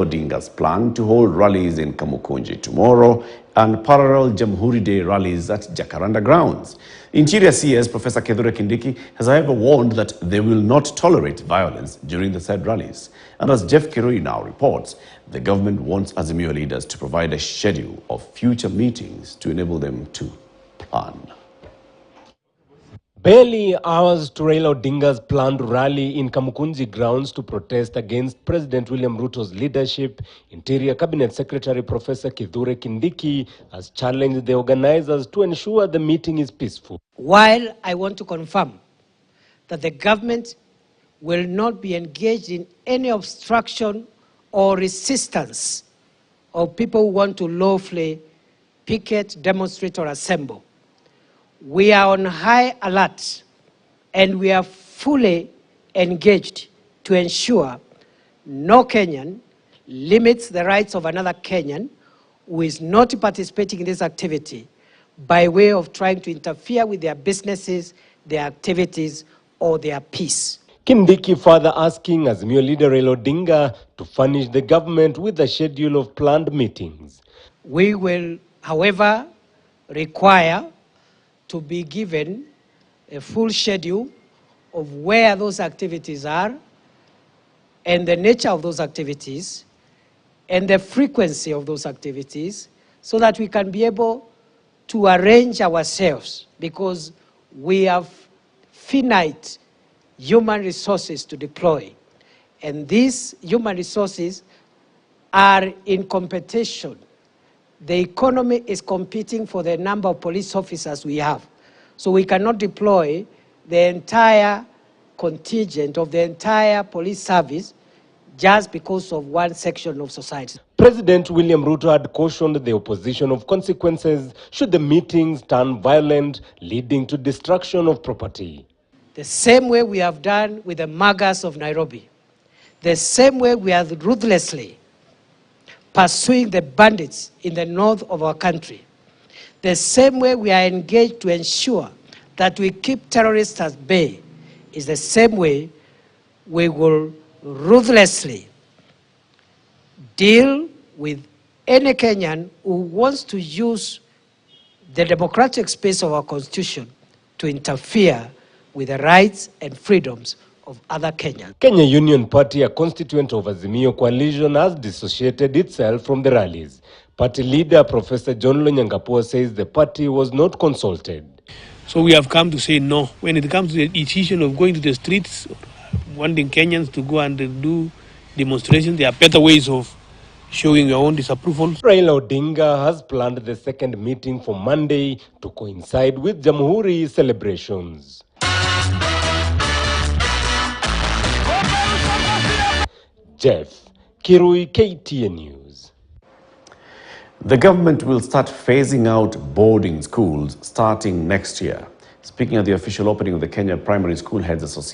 Raila Odinga's plan to hold rallies in Kamukunji tomorrow and parallel Jamhuri Day rallies at Jacaranda grounds. Interior CS Professor Kindiki has however warned that they will not tolerate violence during the said rallies. And as Jeff Kirui now reports, the government wants Azimio leaders to provide a schedule of future meetings to enable them to plan. Barely hours to Raila Odinga's planned rally in Kamukunji grounds to protest against President William Ruto's leadership, Interior Cabinet Secretary Professor Kindiki has challenged the organizers to ensure the meeting is peaceful. While I want to confirm that the government will not be engaged in any obstruction or resistance of people who want to lawfully picket, demonstrate, or assemble, we are on high alert and we are fully engaged to ensure no Kenyan limits the rights of another Kenyan who is not participating in this activity by way of trying to interfere with their businesses, their activities, or their peace. Kindiki further asking Azimio leader Raila Odinga to furnish the government with a schedule of planned meetings. We will, however, require to be given a full schedule of where those activities are and the nature of those activities and the frequency of those activities so that we can be able to arrange ourselves, because we have finite human resources to deploy. And these human resources are in competition. The economy is competing for the number of police officers we have. So we cannot deploy the entire contingent of the entire police service just because of one section of society. President William Ruto had cautioned the opposition of consequences should the meetings turn violent, leading to destruction of property. The same way we have done with the MAGAs of Nairobi, the same way we are ruthlessly pursuing the bandits in the north of our country, the same way we are engaged to ensure that we keep terrorists at bay, is the same way we will ruthlessly deal with any Kenyan who wants to use the democratic space of our constitution to interfere with the rights and freedoms of other Kenyans. Kenya Union Party, a constituent of Azimio coalition, has dissociated itself from the rallies. Party leader Professor John Lonyangapuo says the party was not consulted. So we have come to say no. When it comes to the decision of going to the streets, wanting Kenyans to go and do demonstrations, there are better ways of showing your own disapproval. Raila Odinga has planned the second meeting for Monday to coincide with Jamhuri celebrations. Jeff Kirui, KTN News. The government will start phasing out boarding schools starting next year. Speaking at the official opening of the Kenya Primary School Heads Association,